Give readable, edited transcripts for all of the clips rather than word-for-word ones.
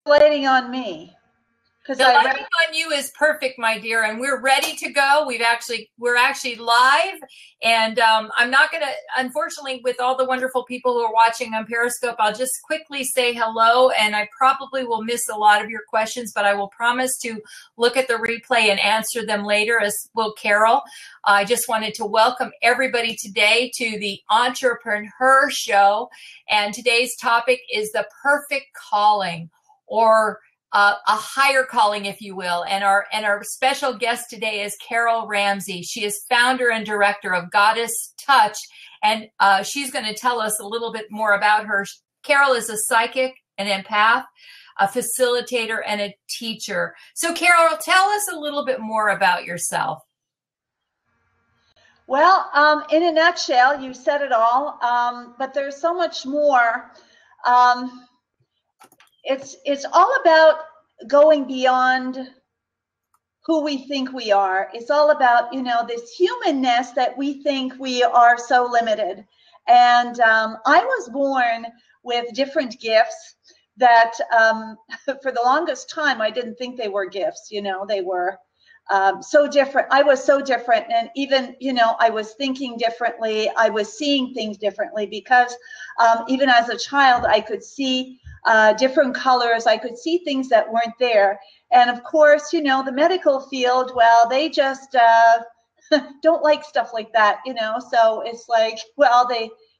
lighting on me? The lighting on you is perfect, my dear, and we're ready to go. We're actually live, and I'm not going to, unfortunately, with all the wonderful people who are watching on Periscope, I'll just quickly say hello, and I probably will miss a lot of your questions, but I will promise to look at the replay and answer them later, as will Carole. I just wanted to welcome everybody today to the EntreprenHer show, and today's topic is the perfect calling, or a higher calling, if you will. And our special guest today is Carole Ramsey. She is founder and director of Goddess Touch, and she's going to tell us a little bit more about her. Carole is a psychic, an empath, a facilitator, and a teacher. So Carole, tell us a little bit more about yourself. Well, in a nutshell, you said it all, but there's so much more. It's all about going beyond who we think we are. It's all about, this humanness that we think we are so limited. And I was born with different gifts that for the longest time, I didn't think they were gifts. They were so different. I was so different. And even, I was thinking differently. I was seeing things differently because even as a child, I could see different colors. I could see things that weren't there. And of course, the medical field, well, they just don't like stuff like that, So it's like, well,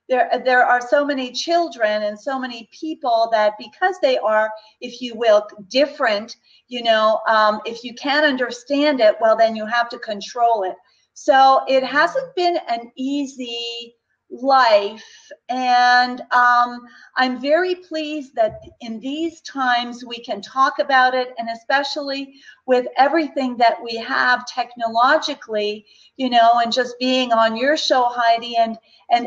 there are so many children and so many people that because they are, if you will, different, if you can't understand it, well, then you have to control it. So it hasn't been an easy life, and I'm very pleased that in these times we can talk about it, and especially with everything that we have technologically, and just being on your show, Heidi, and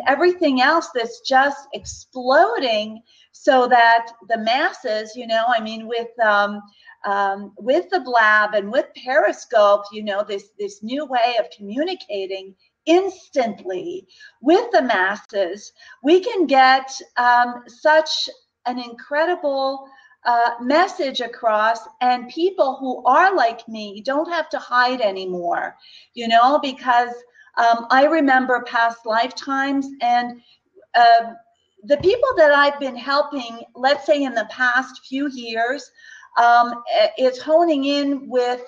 everything else that's just exploding, so that the masses, with the blab and with Periscope, this new way of communicating instantly with the masses, we can get such an incredible message across, and people who are like me don't have to hide anymore, because I remember past lifetimes, and the people that I've been helping, let's say in the past few years, is honing in with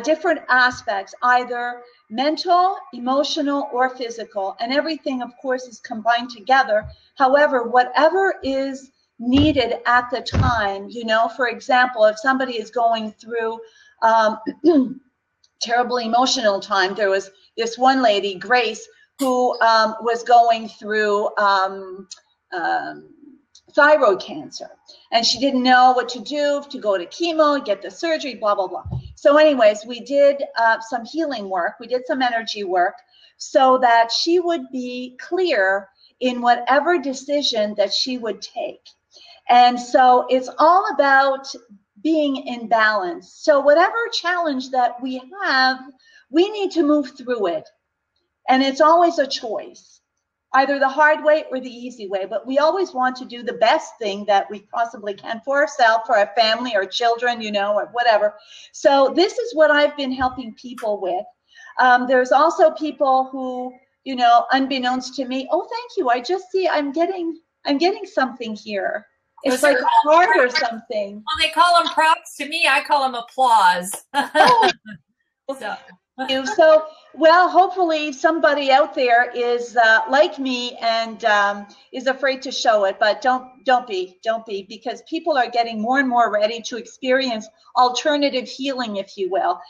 different aspects, either mental, emotional, or physical, and everything, of course, is combined together. However, whatever is needed at the time, for example, if somebody is going through terrible emotional time, there was this one lady, Grace, who was going through thyroid cancer, and she didn't know what to do, to go to chemo, get the surgery, blah, blah, blah. So anyways, we did some healing work. We did some energy work so that she would be clear in whatever decision that she would take. And so it's all about being in balance. So whatever challenge that we have, we need to move through it. And it's always a choice, either the hard way or the easy way. But we always want to do the best thing that we possibly can for ourselves, for our family, our children, or whatever. So this is what I've been helping people with. There's also people who, unbeknownst to me, oh, thank you. I just see I'm getting something here. It's like a heart or something. Well, they call them props. To me, I call them applause. Oh. So, well, hopefully somebody out there is like me and is afraid to show it, but don't be, because people are getting more and more ready to experience alternative healing, if you will,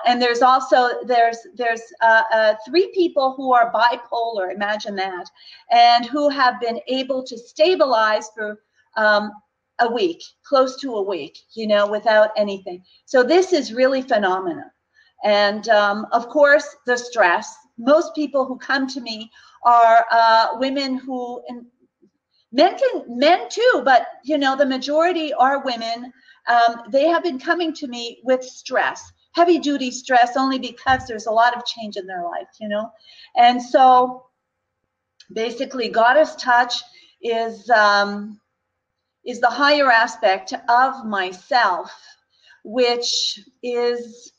and there's also, there's 3 people who are bipolar, imagine that, and who have been able to stabilize for a week, close to a week, without anything. So this is really phenomenal. And of course, the stress. Most people who come to me are women who, and men too, but the majority are women. They have been coming to me with stress, heavy duty stress, only because there's a lot of change in their life, And so basically Goddess Touch is is the higher aspect of myself, which is,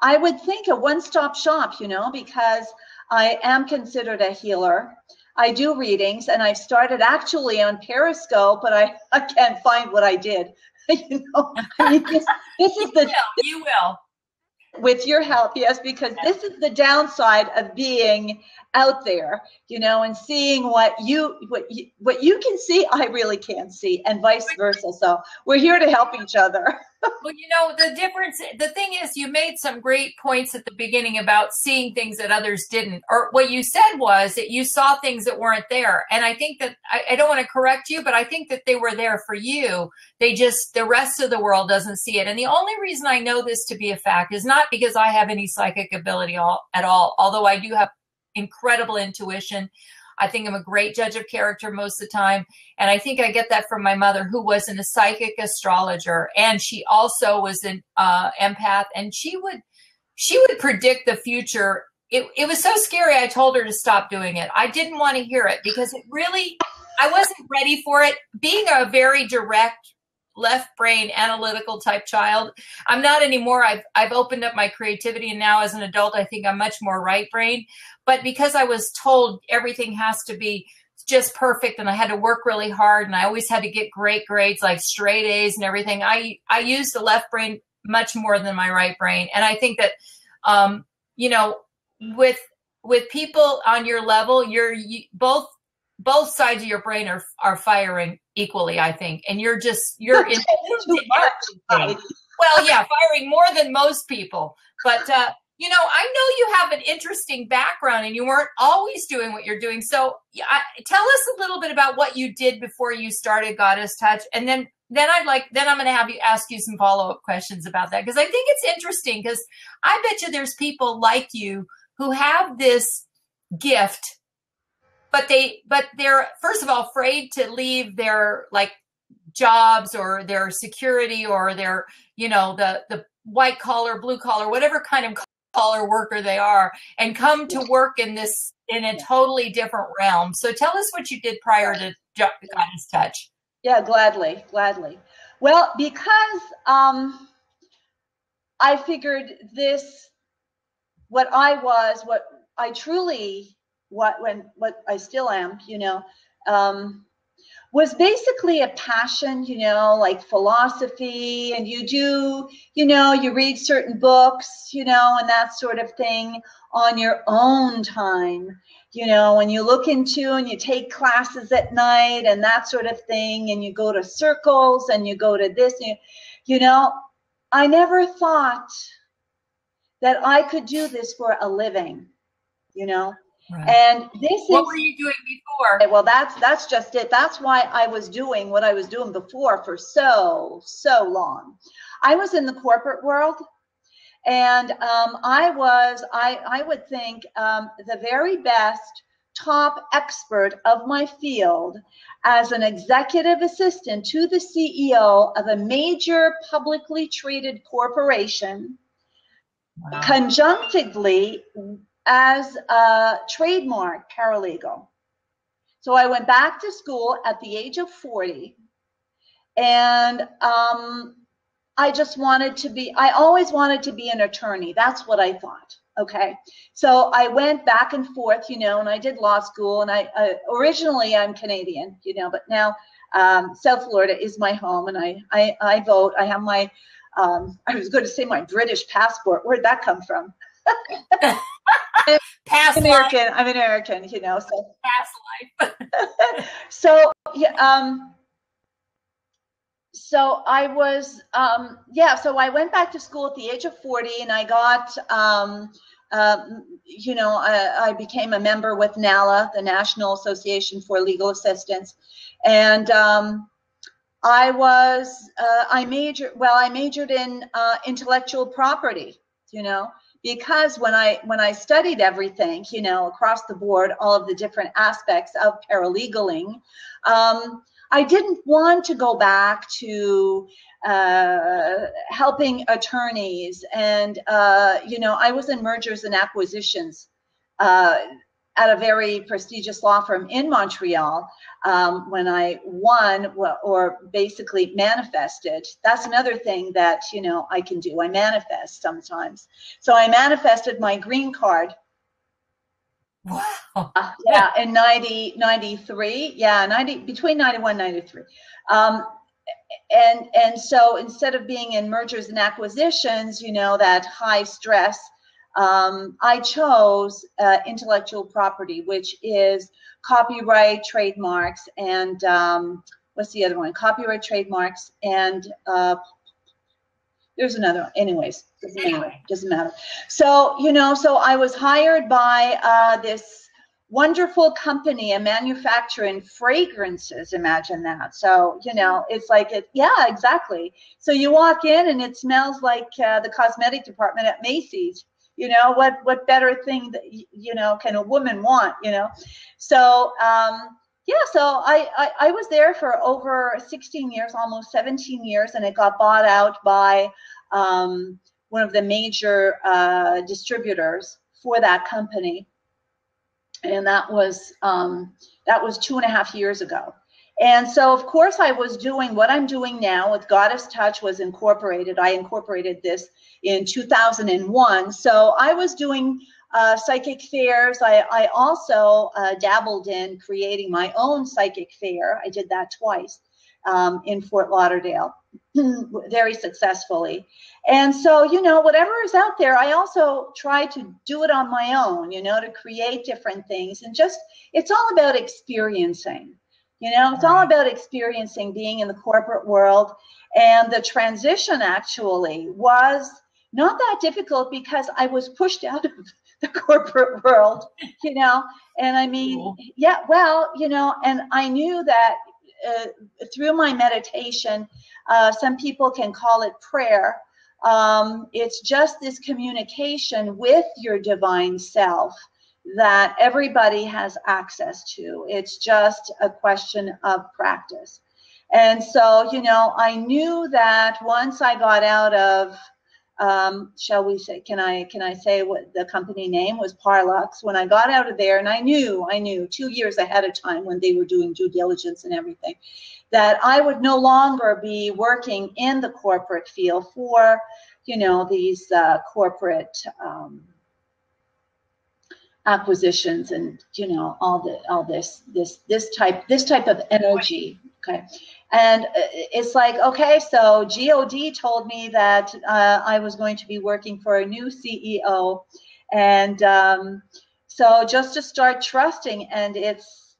I would think, a one-stop shop, you know, because I am considered a healer. I do readings, and I've started actually on Periscope, but I can't find what I did. You know, I mean, this is the, you will. With your help, yes, because this is the downside of being out there, you know, and seeing what you can see, I really can't see, and vice versa. So we're here to help each other. Well, you know, the difference, the thing is, you made some great points at the beginning about seeing things that others didn't. Or what you said was that you saw things that weren't there. And I think that, I don't want to correct you, but I think that they were there for you. They just, the rest of the world doesn't see it. And the only reason I know this to be a fact is not because I have any psychic ability at all, although I do have incredible intuition. I think I'm a great judge of character most of the time. And I think I get that from my mother, who was a psychic astrologer. And she also was an empath. And she would predict the future. It was so scary. I told her to stop doing it. I didn't want to hear it because it really, I wasn't ready for it. Being a very direct, left brain, analytical type child, I'm not anymore. I've opened up my creativity, and now as an adult, I think I'm much more right brain. But because I was told everything has to be just perfect, and I had to work really hard, and I always had to get great grades, like straight A's and everything, I use the left brain much more than my right brain. And I think that, you know, with people on your level, both sides of your brain are firing equally, I think. And you're in too much. Well, yeah, firing more than most people. But, you know, I know you have an interesting background, and you weren't always doing what you're doing. So tell us a little bit about what you did before you started Goddess Touch. And then I'm going to have you ask you some follow-up questions about that, because I think it's interesting, because I bet you there's people like you who have this gift, but they're first of all afraid to leave their like jobs or their security or their, you know, the white collar, blue collar, whatever kind of collar worker they are, and come to work in a totally different realm. So tell us what you did prior to Goddess Touch. Yeah, gladly. Well, because I figured what I still am, you know, was basically a passion, you know, like philosophy, and you read certain books, you know, and that sort of thing on your own time, you know, and you look into and you take classes at night and that sort of thing, and you go to circles and you go to this, you know, I never thought that I could do this for a living, you know. Right. And what were you doing before? Well, that's just it. That's why I was doing what I was doing before for so long. I was in the corporate world, and I would think the very best top expert of my field as an executive assistant to the CEO of a major publicly traded corporation. Wow. Conjunctively as a trademark paralegal. So I went back to school at the age of 40, and I always wanted to be an attorney. That's what I thought. Okay. So I went back and forth, you know, and I did law school, and originally I'm Canadian, you know, but now South Florida is my home, and I vote. I have my, I was going to say my British passport. Where'd that come from? Past American. Life. I'm American, you know. So past life. So yeah. So I was So I went back to school at the age of 40, and I got you know, I became a member with NALA, the National Association for Legal Assistance, and I majored in intellectual property, you know. Because when I studied everything, you know, across the board, all of the different aspects of paralegaling, I didn't want to go back to helping attorneys. And, you know, I was in mergers and acquisitions at a very prestigious law firm in Montreal, when I won, or basically manifested. That's another thing that, you know, I can do. I manifest sometimes. So I manifested my green card. Wow. Yeah, in 93. Yeah, between 91 and 93. And so instead of being in mergers and acquisitions, you know, that high stress, I chose intellectual property, which is copyright, trademarks, and what's the other one? Copyright, trademarks, and there's another one. Anyways, doesn't matter. So, you know, so I was hired by this wonderful company, a manufacturer in fragrances. Imagine that. So, you know, it's like yeah, exactly. So you walk in and it smells like the cosmetic department at Macy's. You know, what better thing that, you know, can a woman want, you know? So, yeah, so I was there for over 16 years, almost 17 years, and it got bought out by one of the major distributors for that company. And that was 2.5 years ago. And so, of course, I was doing what I'm doing now with Goddess Touch was incorporated. I incorporated this in 2001. So I was doing psychic fairs. I also dabbled in creating my own psychic fair. I did that twice in Fort Lauderdale, very successfully. And so, you know, whatever is out there, I also try to do it on my own, you know, to create different things. And just, it's all about experiencing. You know, it's all about experiencing being in the corporate world. And the transition actually was not that difficult because I was pushed out of the corporate world, you know. And I mean, yeah, well, you know, and I knew that through my meditation, some people can call it prayer. It's just this communication with your divine self that everybody has access to. It's just a question of practice. And so, you know, I knew that once I got out of, shall we say, can I say what the company name was? Parlux. When I got out of there, and I knew 2 years ahead of time when they were doing due diligence and everything, that I would no longer be working in the corporate field for, you know, these corporate acquisitions and, you know, all this type of energy. Okay. And it's like, okay, so God told me that I was going to be working for a new CEO, and so just to start trusting. And it's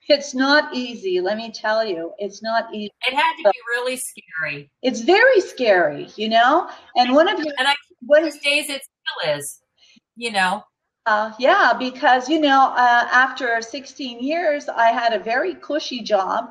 it's not easy, let me tell you. It's not easy. It had to be really scary. It's very scary, you know. And one of your, and these days it still is, you know. Yeah, because, you know, after 16 years, I had a very cushy job.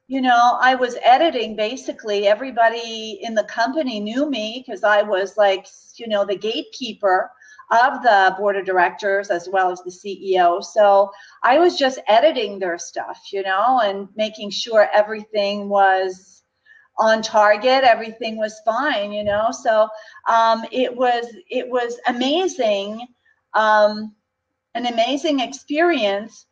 You know, I was editing, basically. Everybody in the company knew me because I was like, you know, the gatekeeper of the board of directors as well as the CEO. So I was just editing their stuff, you know, and making sure everything was on target, everything was fine, you know. So it was amazing, an amazing experience.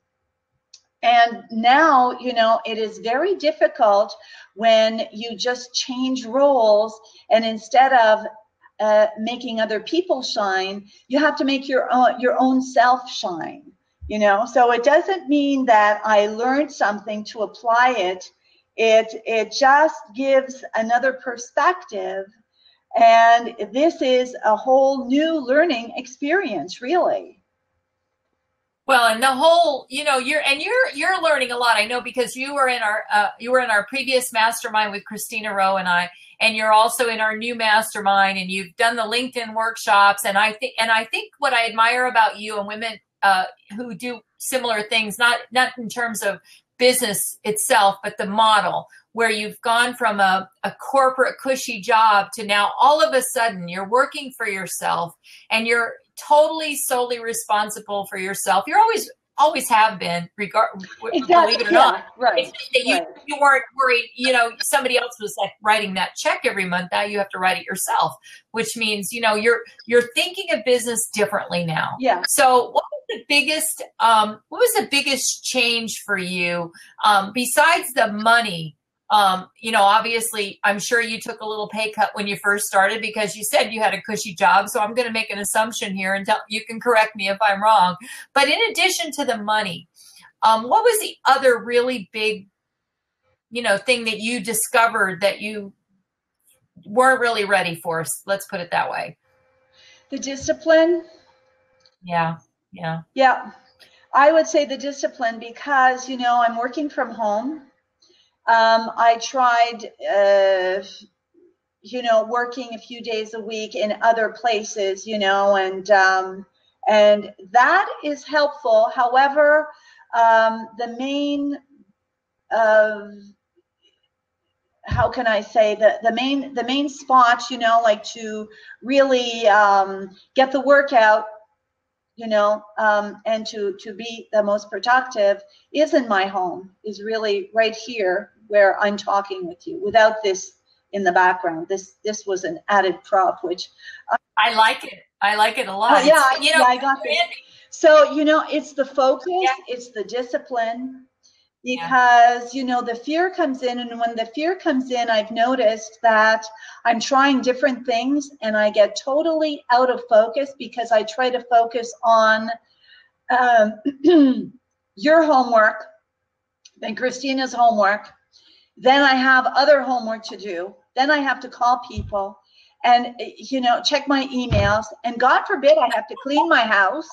And now, you know, it is very difficult when you just change roles, and instead of making other people shine, you have to make your own self shine, you know. So it doesn't mean that I learned something to apply it. It just gives another perspective, and this is a whole new learning experience, really. Well, and the whole, you know, you're learning a lot. I know because you were in our previous mastermind with Christina Rowe and I, and you're also in our new mastermind, and you've done the LinkedIn workshops. And I think what I admire about you and women who do similar things, not in terms of business itself, but the model where you've gone from a corporate cushy job to now all of a sudden you're working for yourself and you're totally solely responsible for yourself. You're always always have been, Exactly. believe it or not. Right. It's just that you weren't worried, somebody else was like writing that check every month. Now you have to write it yourself, which means, you're thinking of business differently now. Yeah. So what was the biggest change for you, besides the money? Obviously, I'm sure you took a little pay cut when you first started because you said you had a cushy job. So I'm going to make an assumption here and you can correct me if I'm wrong. But in addition to the money, what was the other really big, thing that you discovered that you weren't really ready for? Let's put it that way. The discipline. Yeah. I would say the discipline because, I'm working from home. I tried, working a few days a week in other places, and that is helpful. However, the main, how can I say, the main spot, like to really get the workout, and to be the most productive is in my home, is really right here where I'm talking with you without this in the background. This was an added prop, which I like it. I like it a lot. I got this. So, it's the focus, it's the discipline, because, the fear comes in. And when the fear comes in, I've noticed that I'm trying different things and I get totally out of focus because I try to focus on your homework, then Christina's homework. Then I have other homework to do. Then I have to call people and, check my emails. And God forbid I have to clean my house.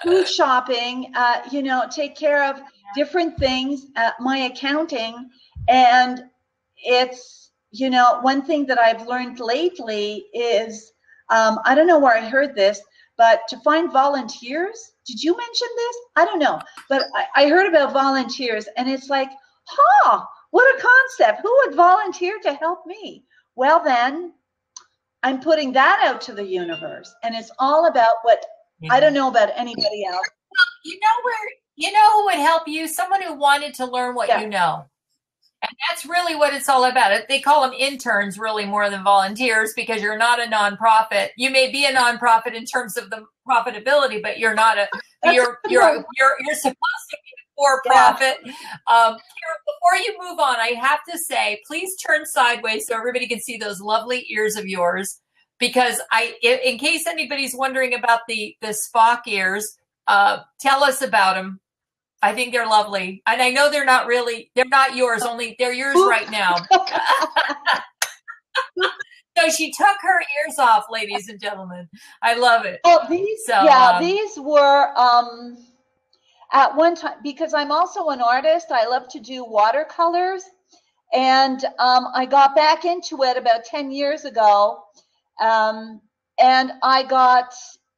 Food shopping, take care of different things, my accounting. And it's, one thing that I've learned lately is, I don't know where I heard this, but to find volunteers. Did you mention this? I don't know, but I heard about volunteers and it's like, what a concept. Who would volunteer to help me? Well, then I'm putting that out to the universe, and it's all about what I don't know about anybody else. Who would help you? Someone who wanted to learn what you know. And that's really what it's all about. They call them interns really more than volunteers because you're not a nonprofit. You may be a nonprofit in terms of the profitability, but you're not you're supposed to be a for-profit. Carole, before you move on, I have to say, please turn sideways so everybody can see those lovely ears of yours. Because in case anybody's wondering about the Spock ears, tell us about them. I think they're lovely. And I know they're not yours, only they're yours right now. So she took her ears off, ladies and gentlemen. I love it. Oh, these were at one time, because I'm also an artist. I love to do watercolors. And I got back into it about 10 years ago. And I got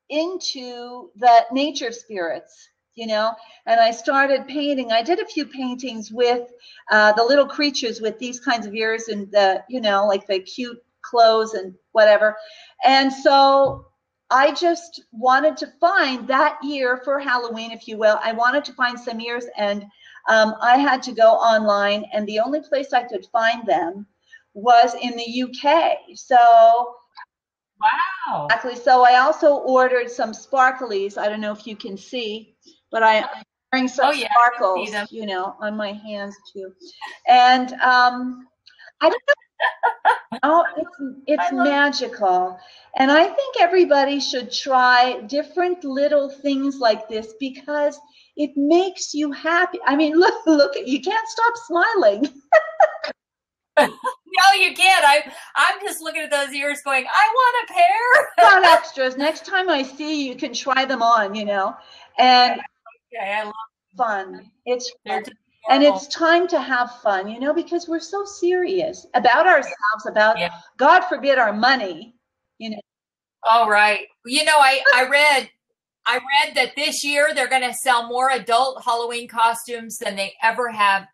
into the nature spirits, and I started painting. I did a few paintings with the little creatures with these kinds of ears and the, like the cute clothes and whatever. And so I just wanted to find that year for Halloween, if you will. I wanted to find some ears, and I had to go online, and the only place I could find them was in the UK. So wow. Exactly. So I also ordered some sparklies. I don't know if you can see, but I'm wearing some sparkles, on my hands too. And I don't know. Oh, it's magical. And I think everybody should try different little things like this because it makes you happy. I mean, look, you can't stop smiling. No, you can't. I'm just looking at those ears going, I want a pair. Got extras. Next time I see you, can try them on, And I love fun. It's fun. And it's time to have fun, because we're so serious about ourselves, about, God forbid, our money, Oh, right. I read that this year they're going to sell more adult Halloween costumes than they ever have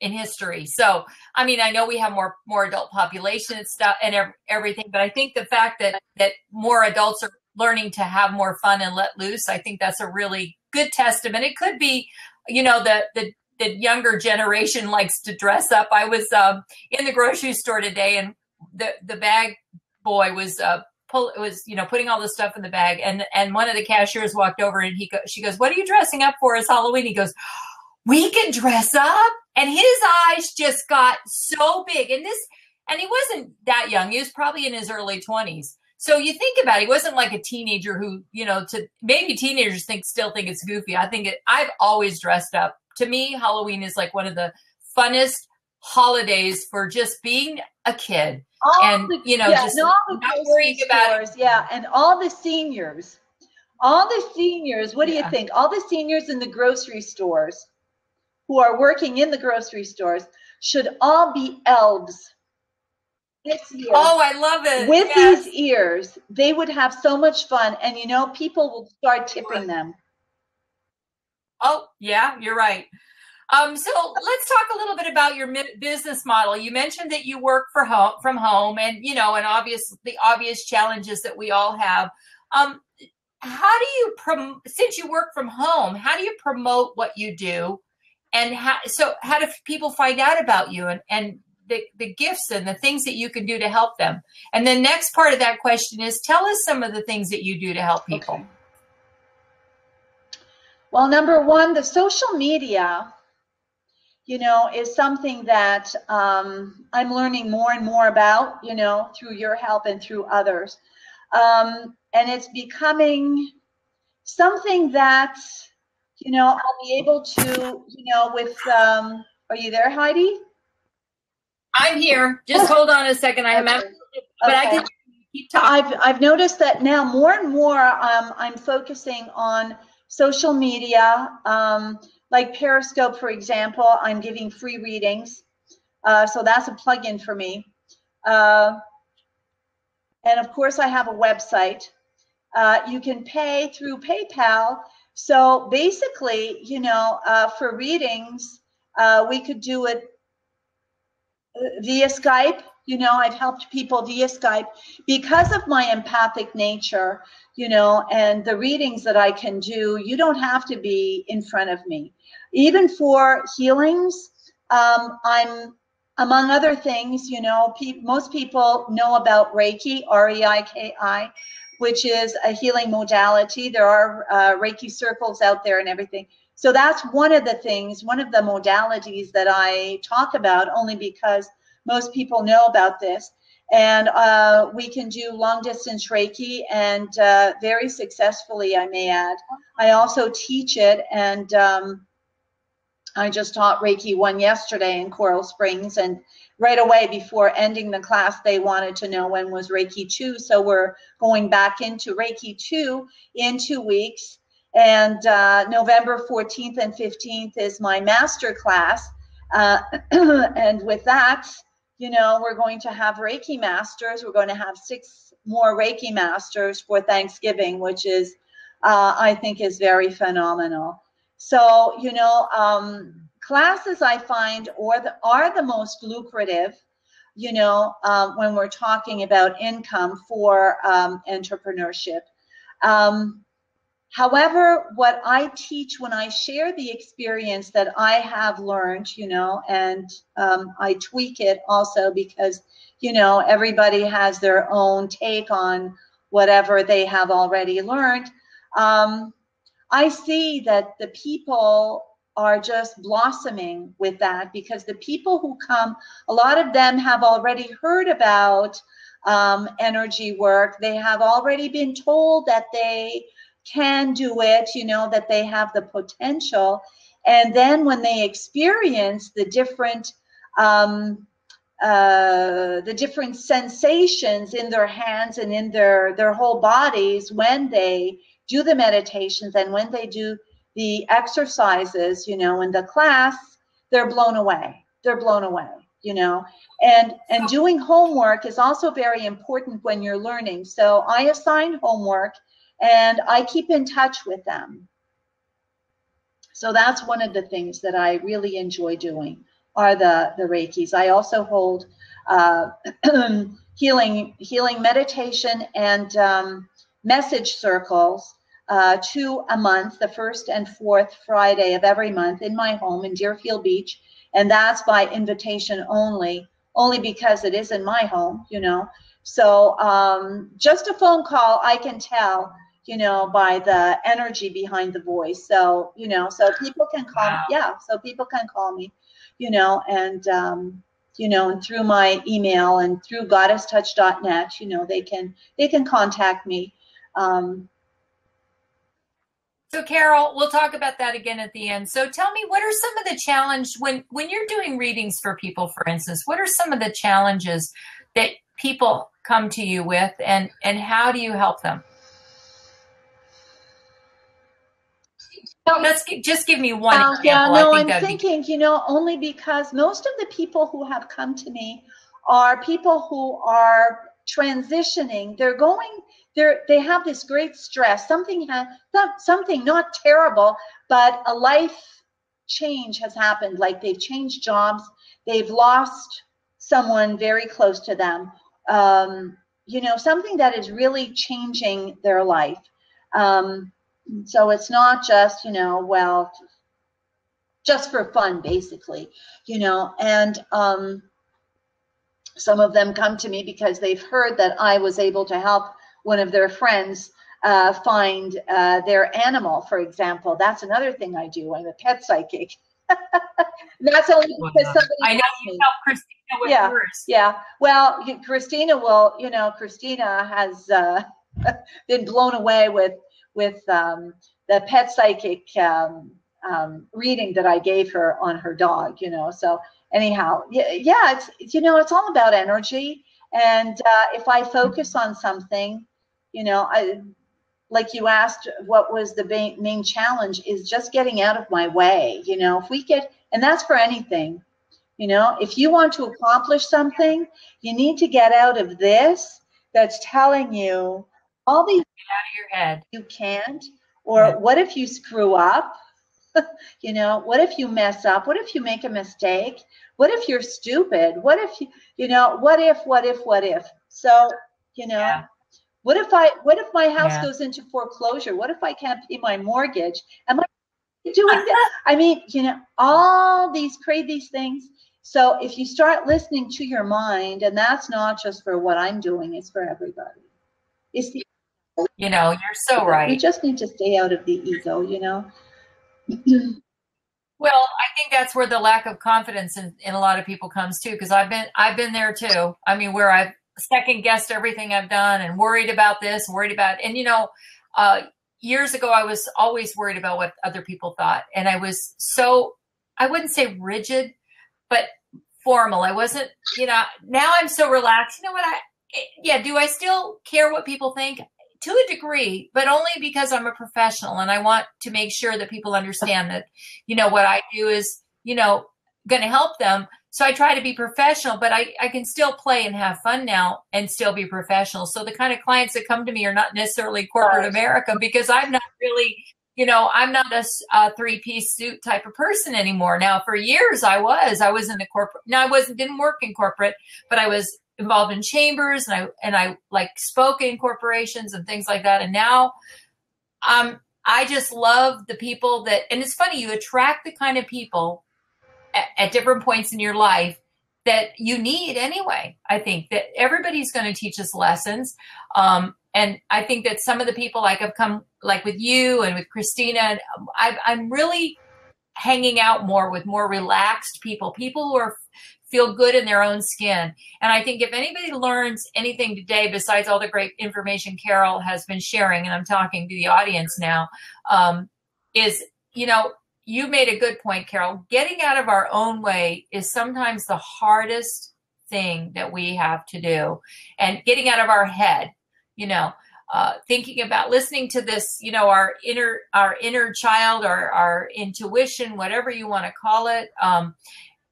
in history. So, I mean, I know we have more adult population and stuff and everything, but I think the fact that more adults are learning to have more fun and let loose. I think that's a really good testament. It could be, you know, the younger generation likes to dress up. I was in the grocery store today, and the bag boy was putting all the stuff in the bag, and one of the cashiers walked over, and she goes, "What are you dressing up for as Halloween?" He goes, "We can dress up," and his eyes just got so big. And he wasn't that young. He was probably in his early 20s. So you think about it, he wasn't like a teenager who, you know, maybe teenagers still think it's goofy. I've always dressed up. To me, Halloween is like one of the funnest holidays for just being a kid. Just not worrying about it. Yeah, and all the seniors, what do you think? All the seniors in the grocery stores who are working in the grocery stores should all be elves this year. Oh, I love it. With these ears, they would have so much fun, and you know, people will start tipping them. Oh, yeah, you're right. So let's talk a little bit about your business model. You mentioned that you work from home, and you know, and the obvious challenges that we all have. How do you since you work from home, how do you promote what you do, and how do people find out about you and the gifts and the things that you can do to help them? And the next part of that question is, tell us some of the things that you do to help people. Okay. Well, number one, the social media, you know, is something that I'm learning more and more about, you know, through your help and through others. And it's becoming something that, you know, I'll be able to, you know, with, are you there, Heidi? I'm here. Just hold on a second. I am, but I can keep talking. I've noticed that now more and more I'm focusing on social media, like Periscope, for example. I'm giving free readings, so that's a plug-in for me. And of course, I have a website. You can pay through PayPal. So basically, you know, for readings, we could do it via Skype. You know, I've helped people via Skype because of my empathic nature, you know, and the readings that I can do. You don't have to be in front of me. Even for healings, I'm, among other things, you know, most people know about Reiki, R-E-I-K-I, which is a healing modality. There are Reiki circles out there and everything. So that's one of the things, one of the modalities that I talk about, only because most people know about this. And we can do long distance Reiki, and very successfully, I may add. I also teach it, and I just taught Reiki 1 yesterday in Coral Springs, and right away before ending the class, they wanted to know when was Reiki 2. So we're going back into Reiki 2 in 2 weeks. And November 14th and 15th is my master class. And with that, you know, we're going to have Reiki masters. We're going to have 6 more Reiki masters for Thanksgiving, which is, I think, is very phenomenal. So, you know, classes I find are the most lucrative, you know, when we're talking about income for entrepreneurship. However, what I teach when I share the experience that I have learned, you know, and I tweak it also because, you know, everybody has their own take on whatever they have already learned. I see that the people are just blossoming with that, because the people who come, a lot of them have already heard about energy work. They have already been told that they can do it, you know, that they have the potential. And then when they experience the different sensations in their hands and in their whole bodies when they do the meditations and when they do the exercises, you know, in the class, they're blown away. They're blown away, you know. And doing homework is also very important when you're learning. So I assign homework, and I keep in touch with them. So that's one of the things that I really enjoy doing, are the Reikis. I also hold healing meditation and message circles 2 a month, the first and fourth Friday of every month in my home in Deerfield Beach. And that's by invitation only because it is in my home, you know. So just a phone call, I can tell, you know, by the energy behind the voice. So, you know, so people can call me. Yeah, so people can call me, you know, and, you know, and through my email and through goddesstouch.net, you know, they can contact me. So Carole, we'll talk about that again at the end. So tell me, what are some of the challenges when you're doing readings for people, for instance, what are some of the challenges that people come to you with, and how do you help them? Just give me one example. Yeah, no, I'm thinking, you know, only because most of the people who have come to me are people who are transitioning. They have this great stress. Something not terrible, but a life change has happened. Like they've changed jobs, they've lost someone very close to them. You know, something that is really changing their life. So it's not just, you know, well, just for fun, basically, you know, and some of them come to me because they've heard that I was able to help one of their friends find their animal, for example. That's another thing I do. I'm a pet psychic. That's only because somebody I know you help Christina with hers. Yeah. Well, Christina will, you know, Christina has been blown away with the pet psychic reading that I gave her on her dog, you know. So anyhow, yeah, it's you know, it's all about energy. And if I focus on something, you know, like you asked, what was the main challenge, is just getting out of my way. You know, if we get, and that's for anything, you know, if you want to accomplish something, you need to get out of this that's telling you all these, get out of your head, you can't, or what if you screw up? You know, what if you mess up? What if you make a mistake? What if you're stupid? What if you know, what if? So, you know, what if my house goes into foreclosure? What if I can't pay my mortgage? Am I doing that? I mean, you know, all these crazy things. So if you start listening to your mind, and that's not just for what I'm doing, it's for everybody. You know, you're so right. We just need to stay out of the ego, you know. Well, I think that's where the lack of confidence in a lot of people comes too, because I've been there too. I mean, where I've second guessed everything I've done and worried about this, and you know, years ago I was always worried about what other people thought, and I was so, I wouldn't say rigid, but formal. I wasn't, you know. Now I'm so relaxed. You know what? Do I still care what people think? To a degree, but only because I'm a professional and I want to make sure that people understand that, you know, what I do is, you know, going to help them. So I try to be professional, but I can still play and have fun now and still be professional. So the kind of clients that come to me are not necessarily corporate America, because I'm not really, you know, I'm not a three-piece suit type of person anymore. Now, for years I was in the corporate. Now didn't work in corporate, but I was involved in chambers, and I like spoke in corporations and things like that. And now I just love the people that, and it's funny, you attract the kind of people at different points in your life that you need anyway. I think that everybody's going to teach us lessons. And I think that some of the people like have come, like with you and with Christina, I'm really hanging out more with more relaxed people who feel good in their own skin. And I think if anybody learns anything today, besides all the great information Carole has been sharing, and I'm talking to the audience now, is, you know, you made a good point, Carole. Getting out of our own way is sometimes the hardest thing that we have to do. And getting out of our head, you know, thinking about listening to this, you know, our inner child, or our intuition, whatever you want to call it.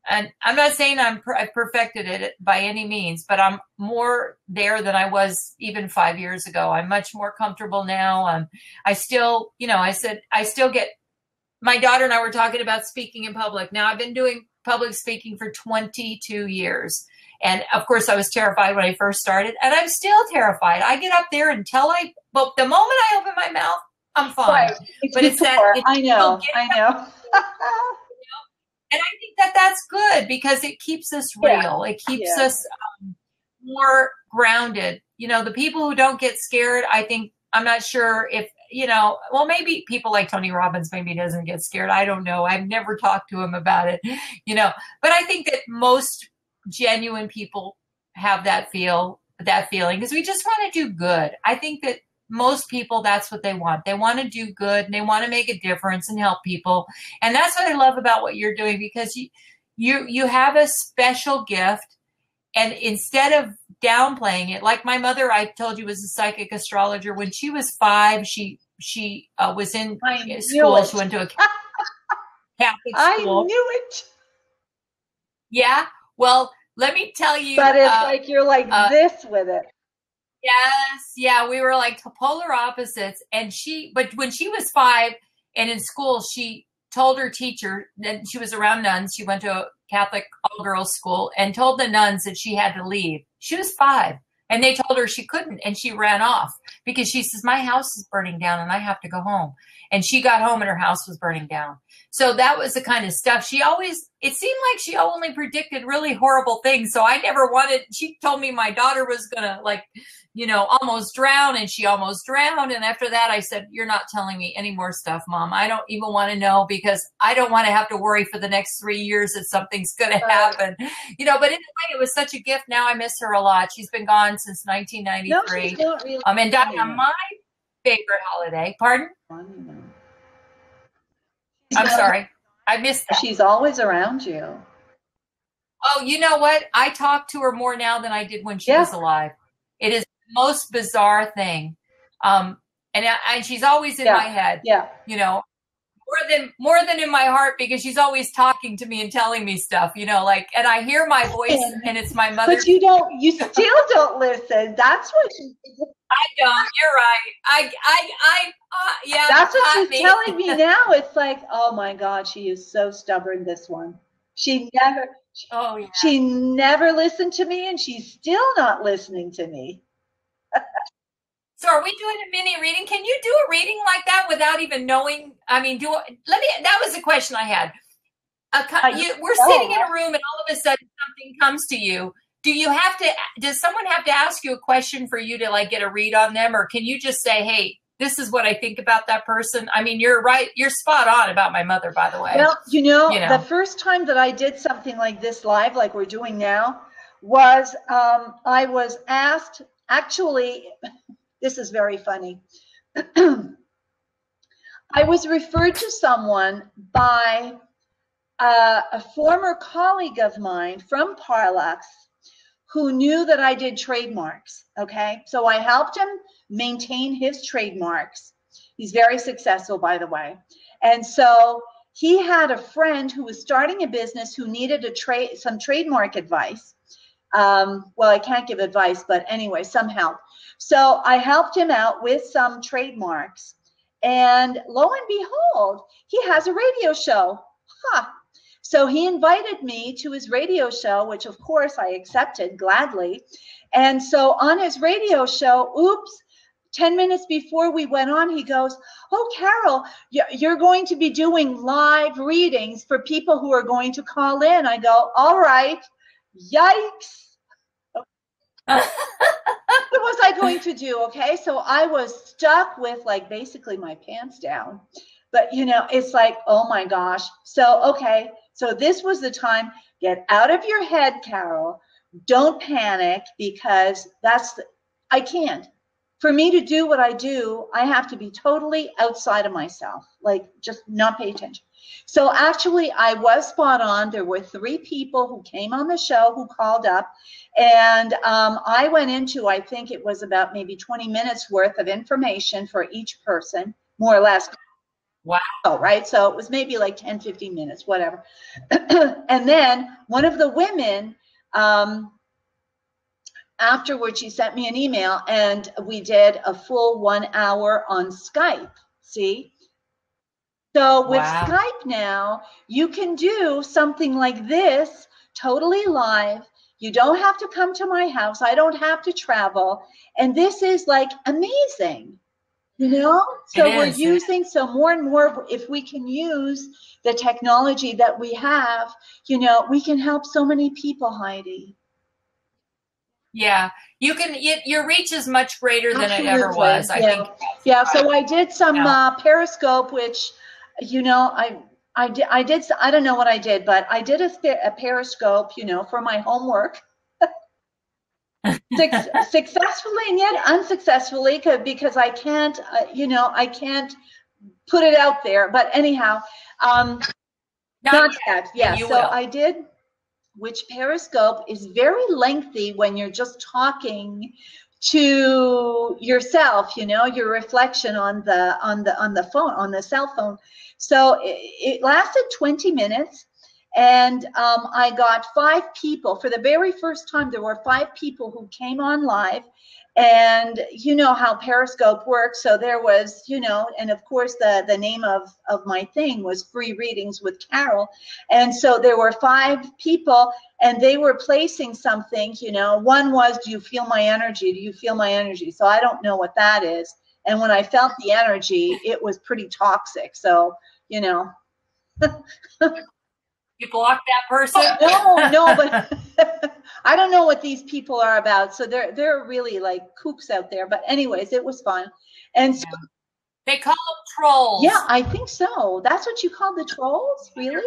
And I'm not saying I've perfected it by any means, but I'm more there than I was even 5 years ago. I'm much more comfortable now. I still, you know, I still get, my daughter and I were talking about speaking in public. Now I've been doing public speaking for 22 years. And of course, I was terrified when I first started, and I'm still terrified. I get up there but the moment I open my mouth, I'm fine. Right. But it's that. I know. And I think that that's good because it keeps us real. It keeps us more grounded. You know, the people who don't get scared, I'm not sure if, well, maybe people like Tony Robbins maybe doesn't get scared. I don't know. I've never talked to him about it, but I think that most genuine people have that feeling because we just want to do good. I think that most people, that's what they want. They want to do good and they want to make a difference and help people. And that's what I love about what you're doing, because you have a special gift. And instead of downplaying it, like my mother, I told you, was a psychic astrologer. When she was 5, she was in school. She went to a Catholic school. I knew it. Yeah. Well, let me tell you. But it's like you're like this with it. Yes. Yeah. We were like polar opposites. But when she was 5 and in school, she told her teacher that she was around nuns. She went to a Catholic all-girls school and told the nuns that she had to leave. She was 5 and they told her she couldn't. And she ran off because she says, my house is burning down and I have to go home. And she got home and her house was burning down. So that was the kind of stuff it seemed like she only predicted really horrible things. So I never she told me my daughter was going to almost drown, and she almost drowned. And after that, I said, you're not telling me any more stuff, Mom. I don't even want to know, because I don't want to have to worry for the next 3 years that something's going to happen, but in a way, it was such a gift. Now I miss her a lot. She's been gone since 1993. No, she's not really. And died on my favorite holiday. Pardon? I'm sorry. I missed that. She's always around you. Oh, you know what? I talk to her more now than I did when she was alive. It is the most bizarre thing. And she's always in my head. Yeah. More than in my heart, because she's always talking to me and telling me stuff, and I hear my voice and it's my mother. But you still don't listen. That's what I don't. You're right. Yeah. That's what she's telling me now. It's like, oh my God, she is so stubborn, this one. She never listened to me, and she's still not listening to me. So are we doing a mini reading? Can you do a reading like that without even knowing? I mean, that was the question I had. We're sitting in a room and all of a sudden something comes to you. Does someone have to ask you a question for you to get a read on them? Or can you just say, hey, this is what I think about that person? I mean, you're right. You're spot on about my mother, by the way. Well, the first time that I did something like this live, like we're doing now, was I was asked, actually, this is very funny. I was referred to someone by a former colleague of mine from Parlax who knew that I did trademarks, okay? So I helped him maintain his trademarks. He's very successful, by the way. And so he had a friend who was starting a business who needed some trademark advice. Well, I can't give advice, but anyway, some help. So I helped him out with some trademarks. And lo and behold, he has a radio show. So he invited me to his radio show, which of course I accepted gladly. And so on his radio show, 10 minutes before we went on, he goes, oh, Carole, you're going to be doing live readings for people who are going to call in. I go, all right, yikes. What was I going to do? Okay, so I was stuck with basically my pants down. But it's like, oh my gosh. So, okay, so this was the time. Get out of your head, Carole. Don't panic, because I can't. For me to do what I do, I have to be totally outside of myself, just not pay attention. So actually, I was spot on. There were 3 people who came on the show who called up, and I went into, I think it was about maybe 20 minutes worth of information for each person, more or less. Wow. Right? So it was maybe 10, 15 minutes, whatever. And then one of the women, afterwards, she sent me an email, and we did a full 1 hour on Skype. See? So with Skype now, you can do something like this totally live. You don't have to come to my house. I don't have to travel. And this is like amazing, you know? So we're using, so more and more, if we can use the technology that we have, you know, we can help so many people, Heidi. Yeah, you can. Your reach is much greater than it ever was. I think. Yeah. So I did some Periscope, which, you know, I did. I don't know what I did, but I did a Periscope, you know, for my homework. Successfully and yet unsuccessfully, because I can't, you know, I can't put it out there. But anyhow, not yet. Yeah. So will. I did. Which Periscope is very lengthy when you're just talking to yourself, you know, your reflection on the phone, on the cell phone. So it lasted 20 minutes, and I got 5 people. For the very first time, there were 5 people who came on live. And you know how Periscope works. So there was, you know, and of course the name of my thing was Free Readings with Carole. And so there were 5 people, and they were placing something, you know. One was, do you feel my energy? Do you feel my energy? So I don't know what that is. And when I felt the energy, it was pretty toxic. So, you know. You blocked that person? No, but I don't know what these people are about. So they're really like kooks out there. But anyways, it was fun. And so they call them trolls. Yeah, I think so. That's what you call the trolls? Really?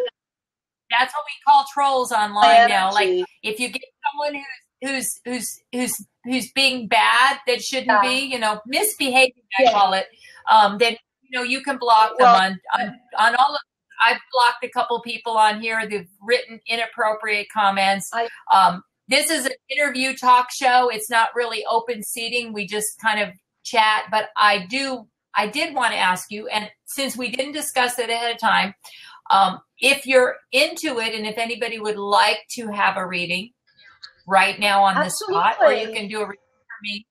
That's what we call trolls online now. Like if you get someone who's being bad that shouldn't be, you know, misbehaving, I call it, then you know you can block them on all of. I've blocked a couple people on here that've written inappropriate comments. This is an interview talk show. It's not really open seating. We just kind of chat. But I did want to ask you, and since we didn't discuss it ahead of time, if you're into it and if anybody would like to have a reading right now on the spot, or you can do a reading for me,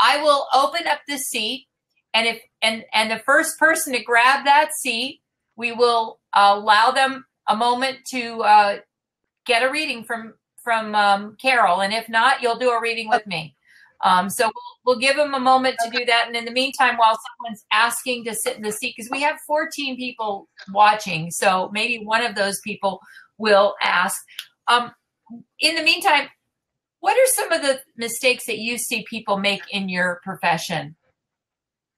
I will open up the seat, and if and the first person to grab that seat, we will allow them a moment to get a reading from Carole, and if not, you'll do a reading with me. So we'll give them a moment to do that, and in the meantime, while someone's asking to sit in the seat, because we have 14 people watching, so maybe one of those people will ask. In the meantime, what are some of the mistakes that you see people make in your profession?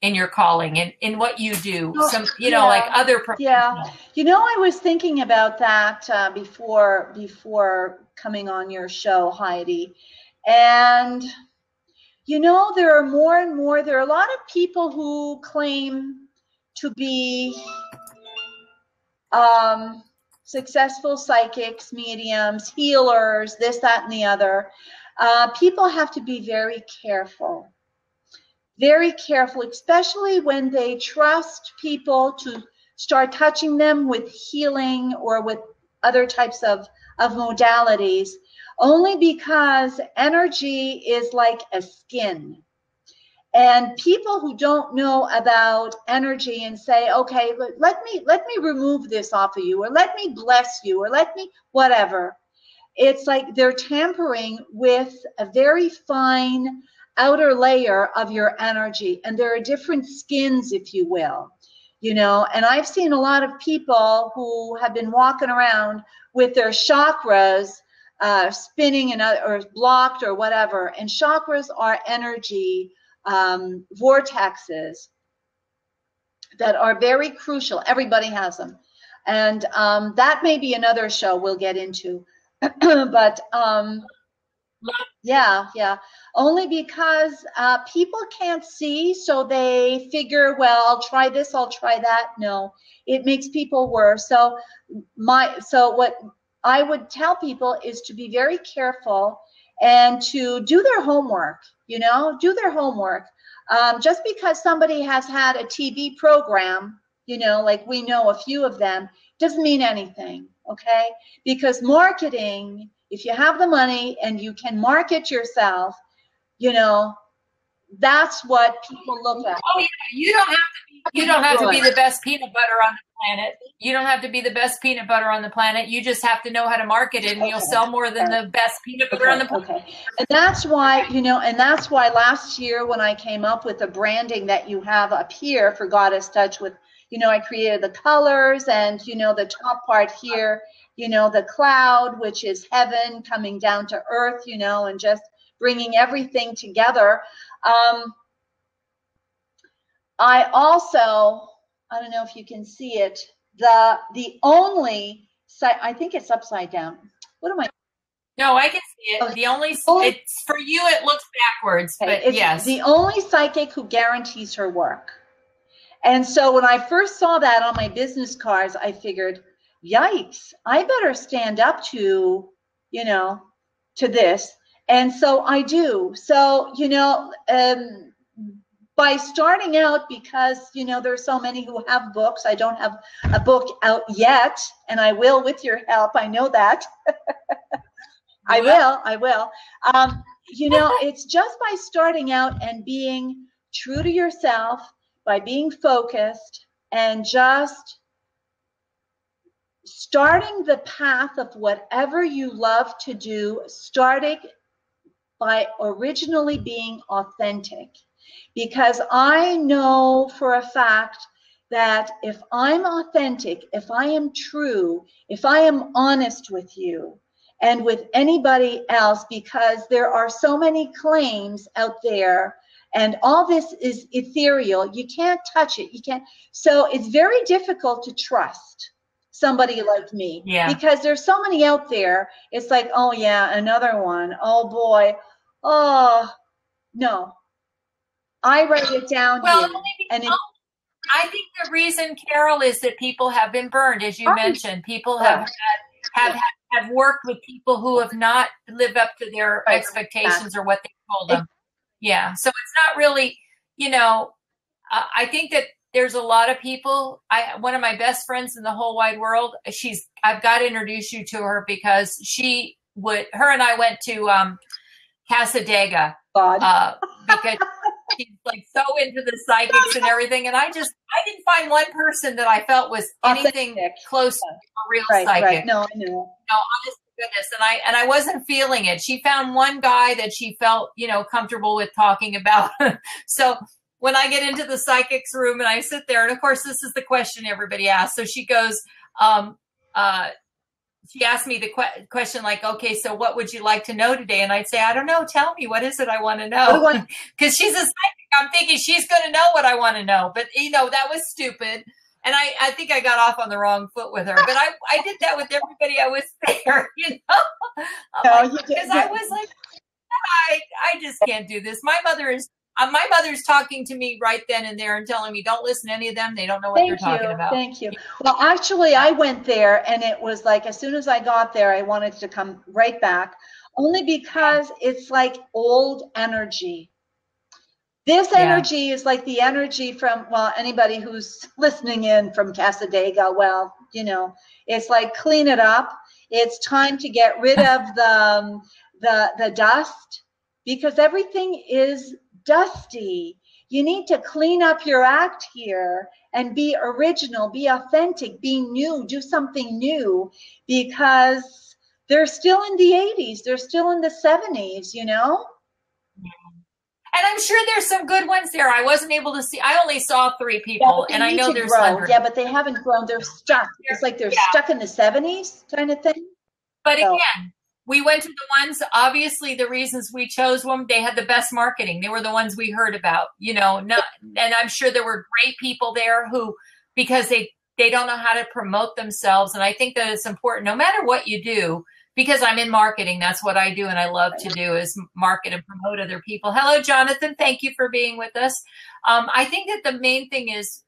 In your calling and in what you do, some, you know, like other professionals. Yeah, you know, I was thinking about that before coming on your show, Heidi, and you know, there are a lot of people who claim to be successful psychics, mediums, healers, this, that, and the other. People have to be very careful. Very careful, especially when they trust people to start touching them with healing or with other types of modalities, only because energy is like a skin. And people who don't know about energy and say, okay, let me remove this off of you, or let me bless you, or let me whatever. It's like they're tampering with a very fine outer layer of your energy, and there are different skins, if you will, you know. And I've seen a lot of people who have been walking around with their chakras spinning or blocked or whatever, and chakras are energy vortexes that are very crucial. Everybody has them, and that may be another show we'll get into. But yeah, only because people can't see, so they figure, well, I'll try this, I'll try that. No, it makes people worse. So what I would tell people is to be very careful and to do their homework, you know, do their homework. Just because somebody has had a TV program, you know, like we know a few of them, doesn't mean anything, okay? Because marketing, if you have the money and you can market yourself, you know, that's what people look at. Oh, yeah. You don't have to be You don't have to be the best peanut butter on the planet. You don't have to be the best peanut butter on the planet. You just have to know how to market it, and you'll sell more than the best peanut butter on the planet. Okay. And that's why, and that's why last year when I came up with the branding that you have up here for Goddess Touch with, I created the colors and, the top part here, the cloud, which is heaven coming down to earth, and just bringing everything together. I also, I don't know if you can see it, the only site, I think it's upside down. What am I? No, I can see it. The only, it's for you, it looks backwards, but it's yes. The only psychic who guarantees her work. And so when I first saw that on my business cards, I figured, yikes, I better stand up to, to this. And so I do. So, by starting out, because, there's so many who have books, I don't have a book out yet, and I will with your help. I know that. I will. It's just by starting out and being true to yourself, by being focused and just starting the path of whatever you love to do, starting by originally being authentic. Because I know for a fact that if I'm authentic, if I am true, if I am honest with you and with anybody else, because there are so many claims out there and all this is ethereal, you can't touch it. You can't. So it's very difficult to trust somebody like me, because there's so many out there. It's like, oh yeah, another one. Oh boy. Oh no. I write it down here. And I think the reason, Carole, is that people have been burned, as you mentioned. People have worked with people who have not lived up to their expectations or what they told them. Yeah. So it's not really, I think that there's a lot of people. One of my best friends in the whole wide world, I've got to introduce you to her, because her and I went to Casadega because she's like so into the psychics and everything. And I didn't find one person that I felt was anything close to a real psychic. Right. No, I know. No, honest to goodness. And I wasn't feeling it. She found one guy that she felt, comfortable with talking about. So when I get into the psychics room and I sit there, and of course, this is the question everybody asks. So she goes, she asked me the question like, okay, so what would you like to know today? And I'd say, I don't know. Tell me, what is it I want to know? Because she's a psychic. I'm thinking she's going to know what I want to know. But, that was stupid. And I think I got off on the wrong foot with her. But I did that with everybody I was there, because I was like, I just can't do this. My mother's talking to me right then and there and telling me, don't listen to any of them. They don't know what they're talking about. Thank you. Well, actually, I went there, and it was like, as soon as I got there, I wanted to come right back, only because it's like old energy. This energy is like the energy from, anybody who's listening in from Casadega, it's like, clean it up. It's time to get rid of the dust, because everything is dusty. You need to clean up your act here and be original, be authentic, be new, do something new, because they're still in the 80s. They're still in the 70s, And I'm sure there's some good ones there. I wasn't able to see. I only saw 3 people, and I know there's hundreds. Yeah, but they haven't grown. They're stuck. It's like they're stuck in the 70s kind of thing. But again, we went to the ones, obviously the reasons we chose them, they had the best marketing. They were the ones we heard about, and I'm sure there were great people there who, because they don't know how to promote themselves. And I think that it's important, no matter what you do, because I'm in marketing. That's what I do. And I love to do is market and promote other people. Hello, Jonathan. Thank you for being with us. I think that the main thing is,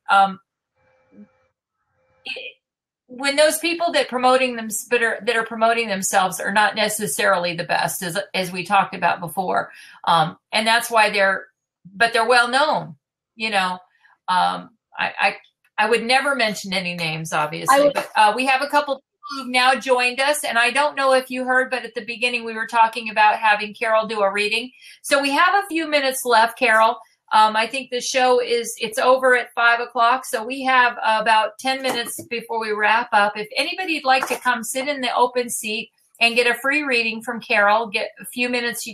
when those people that are promoting themselves are not necessarily the best, as we talked about before, and that's why they're well known. I would never mention any names, obviously, but we have a couple people who've now joined us, and I don't know if you heard, but at the beginning we were talking about having Carole do a reading. So we have a few minutes left, Carole. I think the show it's over at 5 o'clock. So we have about 10 minutes before we wrap up. If anybody'd like to come sit in the open seat and get a free reading from Carole, get a few minutes,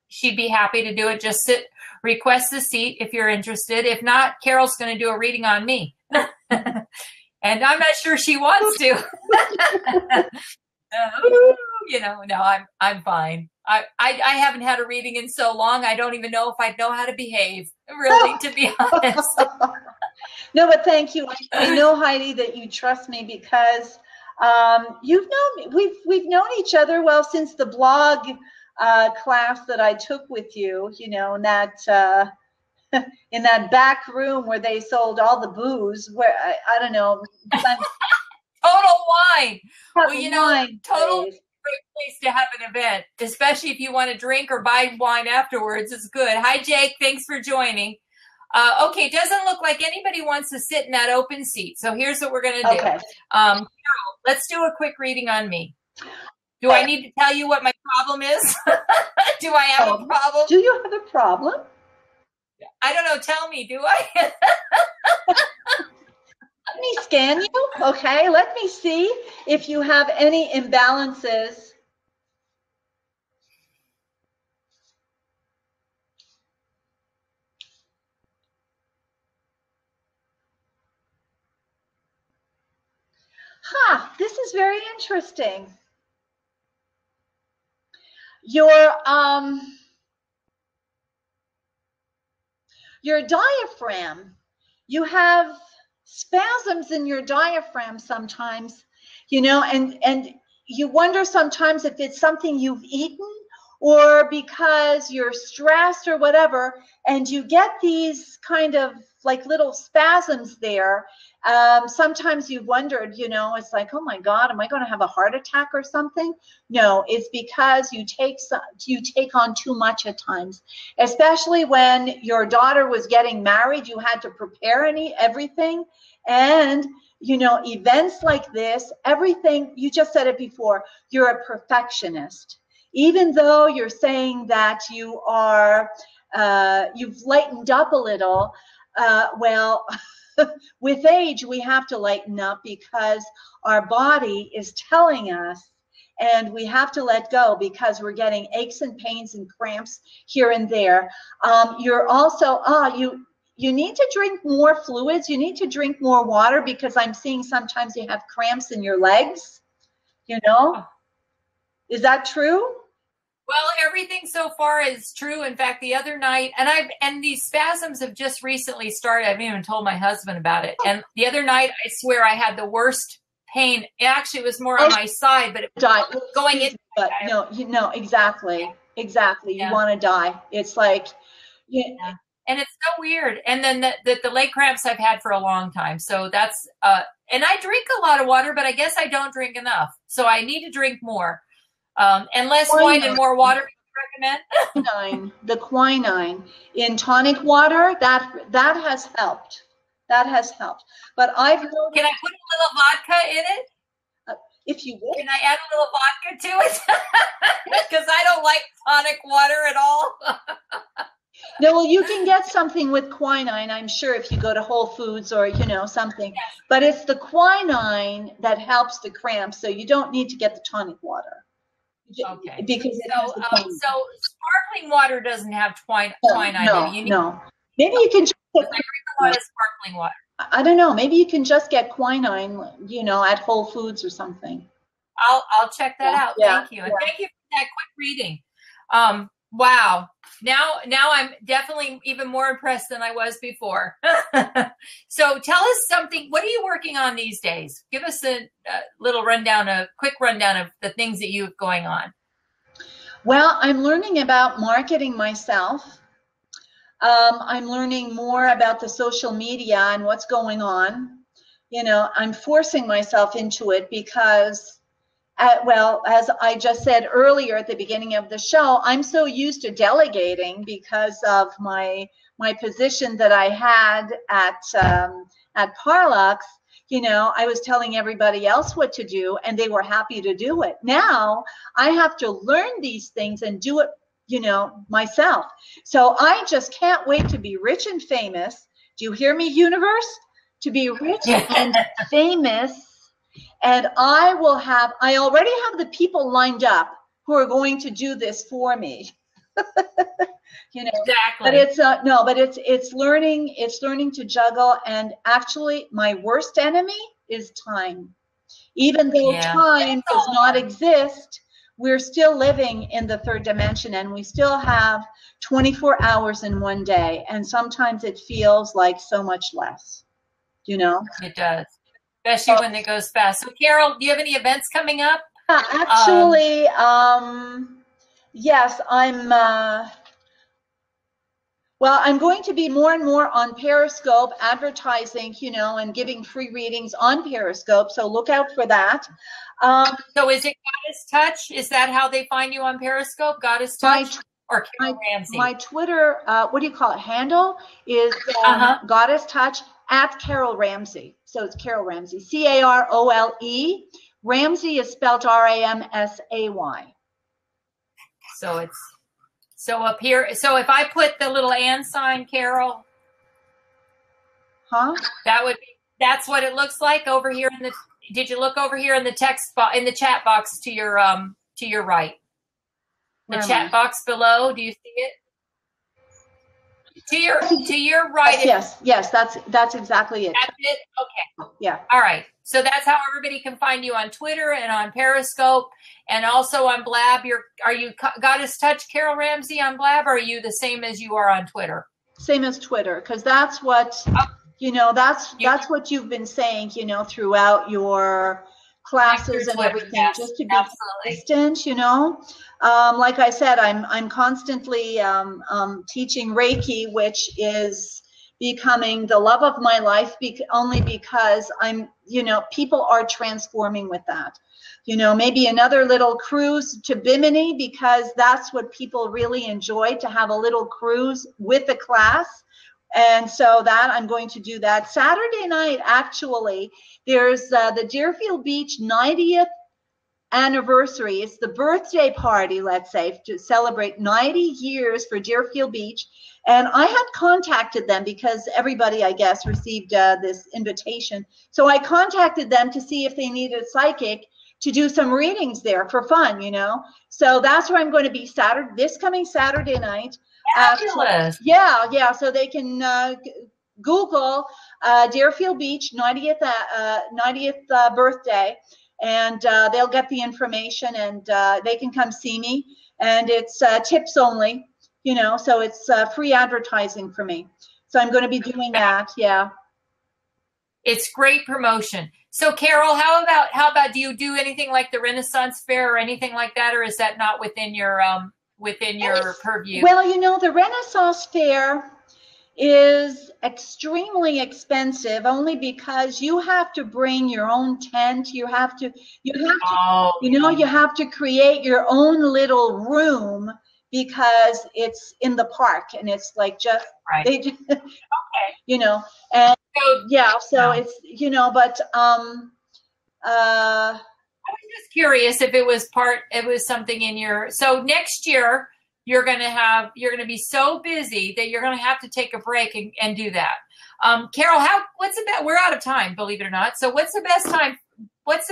she'd be happy to do it. Just request the seat if you're interested. If not, Carole's going to do a reading on me. And I'm not sure she wants to. No, I'm fine. I haven't had a reading in so long. I don't even know if I'd know how to behave, really, to be honest. No, but thank you. I know, Heidi, that you trust me because you've known me. We've known each other well since the blog class that I took with you. In that in that back room where they sold all the booze. Where I don't know. Total wine. Well, wine, total great place to have an event, especially if you want to drink or buy wine afterwards. It's good. Hi, Jake. Thanks for joining. Okay, doesn't look like anybody wants to sit in that open seat. So here's what we're going to do. Okay. Carole, let's do a quick reading on me. Do I need to tell you what my problem is? Do I have a problem? Do you have a problem? I don't know. Tell me, do I? Let me scan you. Okay, let me see if you have any imbalances. This is very interesting. Your diaphragm, you have spasms in your diaphragm sometimes, and you wonder sometimes if it's something you've eaten or because you're stressed or whatever, and you get these kind of like little spasms there. Sometimes you've wondered, it's like, oh my God, am I going to have a heart attack or something? No, it's because you take on too much at times, especially when your daughter was getting married. You had to prepare everything, and events like this, everything. You just said it before. You're a perfectionist, even though you're saying that you are. You've lightened up a little. With age, we have to lighten up because our body is telling us, and we have to let go because we're getting aches and pains and cramps here and there. You're also, you need to drink more fluids. You need to drink more water because I'm seeing sometimes you have cramps in your legs, Is that true? Well, everything so far is true. In fact, the other night, and these spasms have just recently started. I haven't even told my husband about it. And the other night, I swear I had the worst pain. It actually was more on my side, but it was going in. But no, exactly. Yeah. You want to die. It's like, yeah. And it's so weird. And then the leg cramps I've had for a long time. So that's, and I drink a lot of water, but I guess I don't drink enough. So I need to drink more. And less wine and more water, you recommend? The quinine in tonic water, that has helped. That has helped. But I've noticed. Can I put a little vodka in it? If you would. Can I add a little vodka to it? Because I don't like tonic water at all. No, well, you can get something with quinine, I'm sure, if you go to Whole Foods or, something. Yes. But it's the quinine that helps the cramps, so you don't need to get the tonic water. Okay. Because so sparkling water doesn't have quinine in it. No. Maybe you can just I drink a lot of sparkling water. I don't know. Maybe you can just get quinine, at Whole Foods or something. I'll check that out. Yeah. Thank you. And thank you for that quick reading. Wow. Now I'm definitely even more impressed than I was before. So tell us something. What are you working on these days? Give us a quick rundown of the things that you have going on. Well, I'm learning about marketing myself. I'm learning more about the social media and what's going on. I'm forcing myself into it because as I just said earlier at the beginning of the show, I'm so used to delegating because of my position that I had at Parlux. I was telling everybody else what to do, and they were happy to do it. Now I have to learn these things and do it myself. So I just can't wait to be rich and famous. Do you hear me, universe? To be rich and famous. And I already have the people lined up who are going to do this for me. Exactly. But it's learning to juggle. And actually my worst enemy is time. Even though time does not exist, we're still living in the third dimension, and we still have 24 hours in one day. And sometimes it feels like so much less, It does, especially when it goes fast. So Carole, do you have any events coming up? Actually, yes, I'm going to be more and more on Periscope advertising, and giving free readings on Periscope. So look out for that. So is it Goddess Touch? Is that how they find you on Periscope? Goddess Touch or Carole Ramsey? My Twitter, what do you call it? Handle is Goddess Touch at Carole Ramsey. So it's Carole Ramsey, Carole. Ramsey is spelled Ramsay. So up here. So if I put the little and sign, Carole, that's what it looks like over here in the. Did you look over here in the in the chat box to your right? The chat box below. Do you see it? To your right. Yes, that's exactly it. That's it. Okay. Yeah. All right. So that's how everybody can find you on Twitter and on Periscope, and also on Blab. Are you Goddess Touch Carole Ramsey on Blab, or are you the same as you are on Twitter? Same as Twitter, because that's what that's what you've been saying, throughout your classes and everything, just to be consistent, like I said, I'm constantly teaching Reiki, which is becoming the love of my life, only because people are transforming with that. Maybe another little cruise to Bimini, because that's what people really enjoy, to have a little cruise with the class. And so that I'm going to do that Saturday night. Actually, there's the Deerfield Beach 90th anniversary. It's the birthday party, let's say, to celebrate 90 years for Deerfield Beach. And I had contacted them because everybody, I guess, received this invitation. So I contacted them to see if they needed a psychic to do some readings there for fun, So that's where I'm going to be this coming Saturday night. Fabulous. Yeah. So they can Google Deerfield Beach 90th birthday, and they'll get the information, and they can come see me. And it's tips only, so it's free advertising for me. So I'm going to be doing that. Yeah. It's great promotion. So Carole, how about do you do anything like the Renaissance Fair or anything like that, or is that not within your purview? Well, the Renaissance Fair is extremely expensive, only because you have to bring your own tent. You have to create your own little room, because it's in the park, and it's like just they just, and so it's but I was just curious if it was something in your. So next year you're going to be so busy that you're going to have to take a break and do that. Carole, we're out of time, believe it or not. So what's the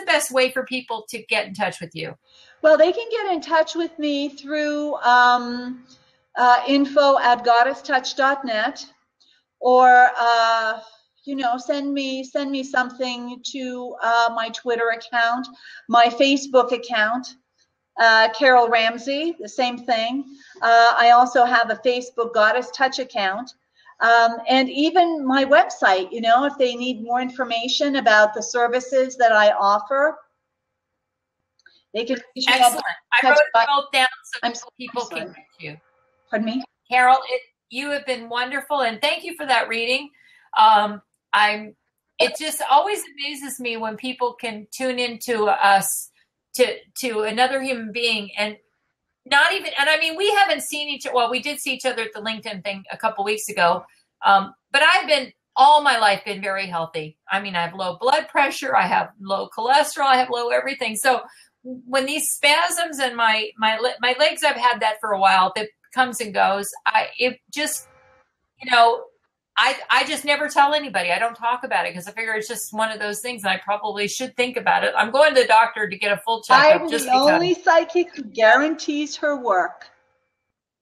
best way for people to get in touch with you? Well, they can get in touch with me through info@goddesstouch.net, or send me something to my Twitter account, my Facebook account, Carole Ramsey, the same thing. I also have a Facebook Goddess Touch account, and even my website. If they need more information about the services that I offer, they can. Excellent. I wrote it all down so people can reach you. Pardon me, Carole. You have been wonderful, and thank you for that reading. It just always amazes me when people can tune into us, to another human being, and not even, and I mean, we haven't seen we did see each other at the LinkedIn thing a couple weeks ago. But I've been all my life been very healthy. I mean, I have low blood pressure, I have low cholesterol, I have low everything. So when these spasms and my legs, I've had that for a while. That comes and goes. It just, you know, I just never tell anybody. I don't talk about it because I figure it's just one of those things, and I probably should think about it. I'm going to the doctor to get a full checkup. I'm the only psychic who guarantees her work.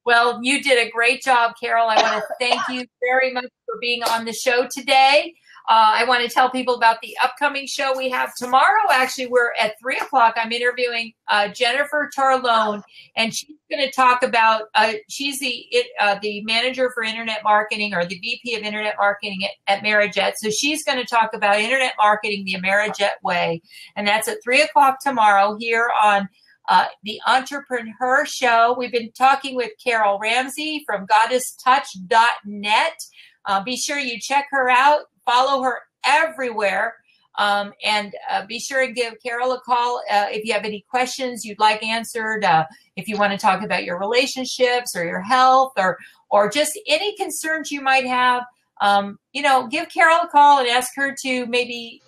Well, you did a great job, Carole. I want to thank you very much for being on the show today. I want to tell people about the upcoming show we have tomorrow. Actually, we're at 3:00. I'm interviewing Jennifer Tarlone, and she's going to talk about, she's the manager for internet marketing, or the VP of internet marketing at Amerijet. So she's going to talk about internet marketing the Amerijet way. And that's at 3:00 tomorrow here on the EntreprenHer show. We've been talking with Carole Ramsey from goddesstouch.net. Be sure you check her out. Follow her everywhere. And be sure and give Carole a call if you have any questions you'd like answered, if you want to talk about your relationships or your health, or just any concerns you might have. You know, give Carole a call and ask her to maybe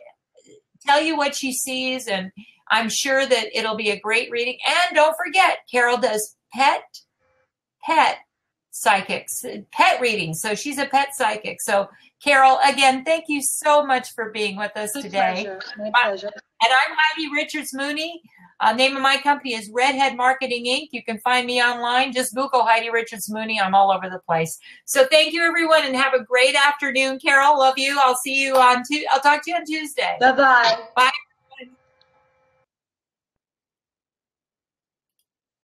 tell you what she sees, and I'm sure that it'll be a great reading. And don't forget, Carole does pet psychics, pet readings. So she's a pet psychic. So Carole, again, thank you so much for being with us today. My pleasure. And I'm Heidi Richards-Mooney. Name of my company is Redhead Marketing Inc. You can find me online. Just Google Heidi Richards-Mooney. I'm all over the place. So thank you, everyone, and have a great afternoon. Carole, love you. I'll see you I'll talk to you on Tuesday. Bye-bye. Bye.